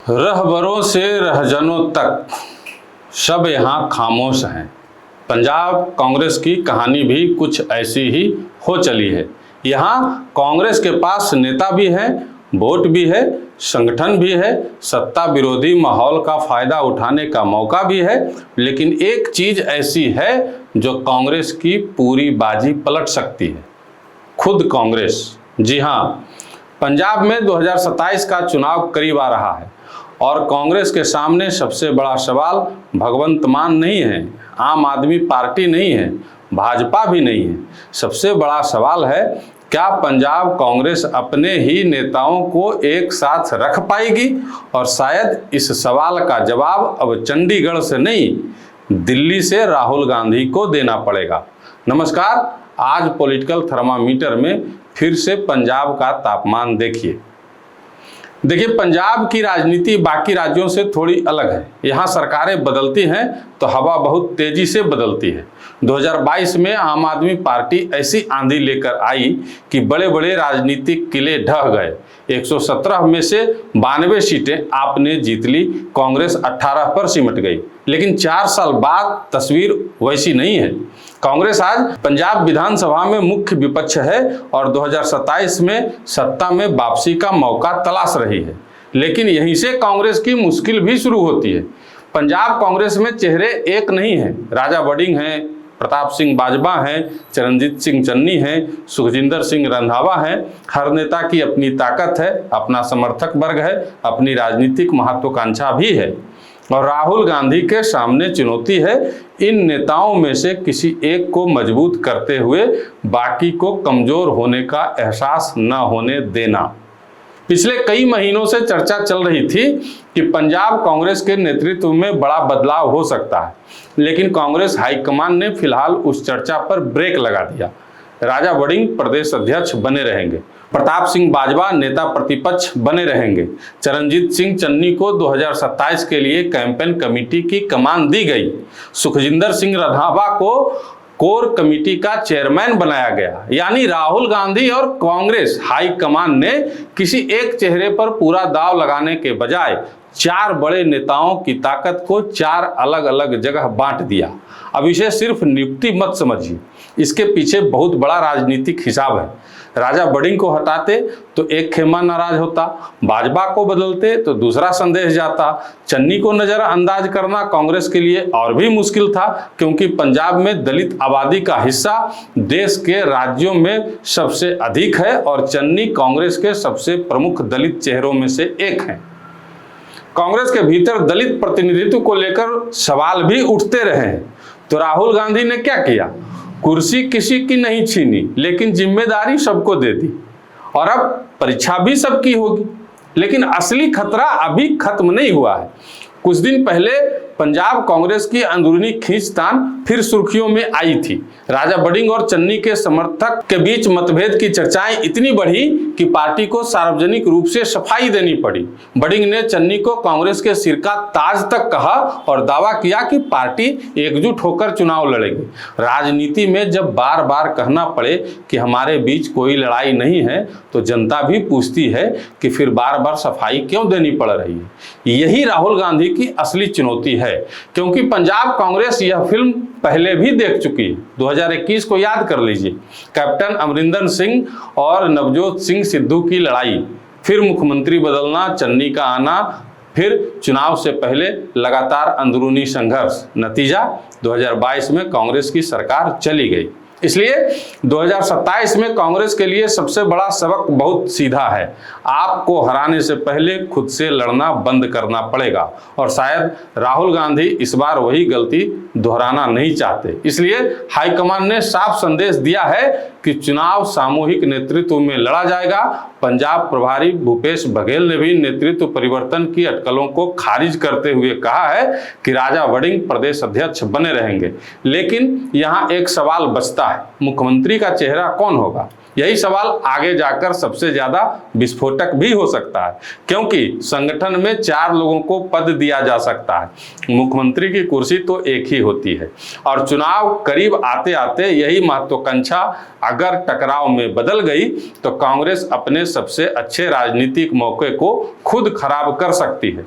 रहबरों से रहजनों तक सब यहाँ खामोश हैं। पंजाब कांग्रेस की कहानी भी कुछ ऐसी ही हो चली है। यहाँ कांग्रेस के पास नेता भी हैं, वोट भी है, संगठन भी है, सत्ता विरोधी माहौल का फायदा उठाने का मौका भी है, लेकिन एक चीज ऐसी है जो कांग्रेस की पूरी बाजी पलट सकती है, खुद कांग्रेस। जी हाँ, पंजाब में 2027 का चुनाव करीब आ रहा है और कांग्रेस के सामने सबसे बड़ा सवाल भगवंत मान नहीं है, आम आदमी पार्टी नहीं है, भाजपा भी नहीं है। सबसे बड़ा सवाल है, क्या पंजाब कांग्रेस अपने ही नेताओं को एक साथ रख पाएगी? और शायद इस सवाल का जवाब अब चंडीगढ़ से नहीं, दिल्ली से राहुल गांधी को देना पड़ेगा। नमस्कार, आज पॉलिटिकल थर्मामीटर में फिर से पंजाब का तापमान देखिए। पंजाब की राजनीति बाकी राज्यों से थोड़ी अलग है। यहाँ सरकारें बदलती हैं तो हवा बहुत तेजी से बदलती है। 2022 में आम आदमी पार्टी ऐसी आंधी लेकर आई कि बड़े बड़े राजनीतिक किले ढह गए। 117 में से 92 सीटें आपने जीत ली, कांग्रेस 18 पर सिमट गई। लेकिन 4 साल बाद तस्वीर वैसी नहीं है। कांग्रेस आज पंजाब विधानसभा में मुख्य विपक्ष है और 2027 में सत्ता में वापसी का मौका तलाश रही है। लेकिन यहीं से कांग्रेस की मुश्किल भी शुरू होती है। पंजाब कांग्रेस में चेहरे एक नहीं हैं। राजा वड़िंग हैं, प्रताप सिंह बाजवा हैं, चरणजीत सिंह चन्नी हैं, सुखजिंदर सिंह रंधावा हैं। हर नेता की अपनी ताकत है, अपना समर्थक वर्ग है, अपनी राजनीतिक महत्वाकांक्षा भी है। और राहुल गांधी के सामने चुनौती है इन नेताओं में से किसी एक को मजबूत करते हुए बाकी को कमजोर होने का एहसास न होने देना। पिछले कई महीनों से चर्चा चल रही थी कि पंजाब कांग्रेस के नेतृत्व में बड़ा बदलाव हो सकता है, लेकिन कांग्रेस हाईकमान ने फिलहाल उस चर्चा पर ब्रेक लगा दिया। राजा वड़िंग प्रदेश अध्यक्ष बने रहेंगे, प्रताप सिंह बाजवा नेता प्रतिपक्ष बने रहेंगे, चरणजीत सिंह चन्नी को 2027 के लिए कैंपेन कमेटी की कमान दी गई, सुखजिंदर सिंह रंधावा को कोर कमेटी का चेयरमैन बनाया गया। यानी राहुल गांधी और कांग्रेस हाईकमान ने किसी एक चेहरे पर पूरा दाव लगाने के बजाय 4 बड़े नेताओं की ताकत को 4 अलग अलग जगह बांट दिया। अब इसे सिर्फ नियुक्ति मत समझिए, इसके पीछे बहुत बड़ा राजनीतिक हिसाब है। राजा वड़िंग को हटाते तो एक खेमा नाराज होता, बाजवा को बदलते तो दूसरा संदेश जाता, चन्नी को नजरअंदाज करना कांग्रेस के लिए और भी मुश्किल था, क्योंकि पंजाब में दलित आबादी का हिस्सा देश के राज्यों में सबसे अधिक है और चन्नी कांग्रेस के सबसे प्रमुख दलित चेहरों में से एक हैं। कांग्रेस के भीतर दलित प्रतिनिधित्व को लेकर सवाल भी उठते रहे हैं। तो राहुल गांधी ने क्या किया? कुर्सी किसी की नहीं छीनी, लेकिन जिम्मेदारी सबको दे दी और अब परीक्षा भी सबकी होगी। लेकिन असली खतरा अभी खत्म नहीं हुआ है। कुछ दिन पहले पंजाब कांग्रेस की अंदरूनी खींचतान फिर सुर्खियों में आई थी। राजा वड़िंग और चन्नी के समर्थक के बीच मतभेद की चर्चाएं इतनी बढ़ी कि पार्टी को सार्वजनिक रूप से सफाई देनी पड़ी। वड़िंग ने चन्नी को कांग्रेस के सिर का ताज तक कहा और दावा किया कि पार्टी एकजुट होकर चुनाव लड़ेगी। राजनीति में जब बार बार कहना पड़े कि हमारे बीच कोई लड़ाई नहीं है, तो जनता भी पूछती है कि फिर बार बार सफाई क्यों देनी पड़ रही है। यही राहुल गांधी की असली चुनौती है, क्योंकि पंजाब कांग्रेस यह फिल्म पहले भी देख चुकी है। 2021 को याद कर लीजिए, कैप्टन अमरिंदर सिंह और नवजोत सिंह सिद्धू की लड़ाई, फिर मुख्यमंत्री बदलना, चन्नी का आना, फिर चुनाव से पहले लगातार अंदरूनी संघर्ष। नतीजा 2022 में कांग्रेस की सरकार चली गई। इसलिए 2027 में कांग्रेस के लिए सबसे बड़ा सबक बहुत सीधा है। आपको हराने से पहले खुद से लड़ना बंद करना पड़ेगा और शायद राहुल गांधी इस बार वही गलती दोहराना नहीं चाहते। इसलिए हाईकमान ने साफ संदेश दिया है कि चुनाव सामूहिक नेतृत्व में लड़ा जाएगा। पंजाब प्रभारी भूपेश बघेल ने भी नेतृत्व परिवर्तन की अटकलों को खारिज करते हुए कहा है कि राजा वड़िंग प्रदेश अध्यक्ष बने रहेंगे। लेकिन यहाँ एक सवाल बचता है, मुख्यमंत्री का चेहरा कौन होगा? यही सवाल आगे जाकर सबसे ज्यादा विस्फोटक भी हो सकता है, क्योंकि संगठन में 4 लोगों को पद दिया जा सकता है। मुख्यमंत्री की कुर्सी तो एक ही होती है और चुनाव करीब आते आते यही महत्वाकांक्षा अगर टकराव में बदल गई तो कांग्रेस अपने सबसे अच्छे राजनीतिक मौके को खुद खराब कर सकती है।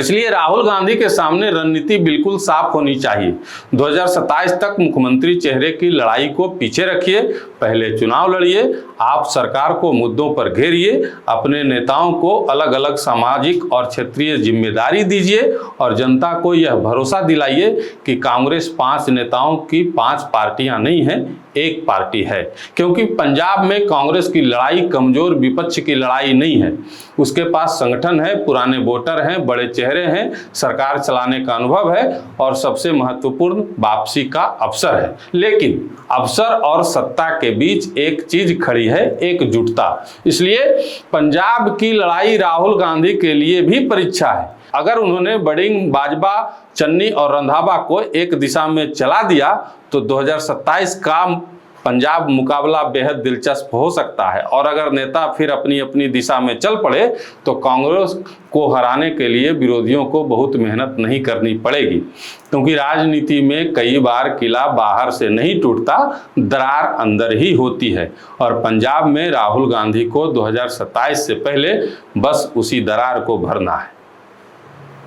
इसलिए राहुल गांधी के सामने रणनीति बिल्कुल साफ होनी चाहिए। 2027 तक मुख्यमंत्री चेहरे की लड़ाई को पीछे रखिए, पहले चुनाव लड़िए, आप सरकार को मुद्दों पर घेरिए, अपने नेताओं को अलग अलग सामाजिक और क्षेत्रीय जिम्मेदारी दीजिए और जनता को यह भरोसा दिलाइए कि कांग्रेस 5 नेताओं की 5 पार्टियां नहीं हैं, एक पार्टी है। क्योंकि पंजाब में कांग्रेस की लड़ाई कमजोर विपक्ष की लड़ाई नहीं है, उसके पास संगठन है, पुराने वोटर हैं, बड़े चेहरे हैं, सरकार चलाने का अनुभव है और सबसे महत्वपूर्ण वापसी का अवसर है। लेकिन अवसर और सत्ता के बीच एक चीज खड़ी है, एकजुटता। इसलिए पंजाब की लड़ाई राहुल गांधी के लिए भी परीक्षा है। अगर उन्होंने बडिंग, बाजवा, चन्नी और रंधावा को एक दिशा में चला दिया तो 2027 का पंजाब मुकाबला बेहद दिलचस्प हो सकता है। और अगर नेता फिर अपनी अपनी दिशा में चल पड़े तो कांग्रेस को हराने के लिए विरोधियों को बहुत मेहनत नहीं करनी पड़ेगी, क्योंकि राजनीति में कई बार किला बाहर से नहीं टूटता, दरार अंदर ही होती है। और पंजाब में राहुल गांधी को 2027 से पहले बस उसी दरार को भरना है।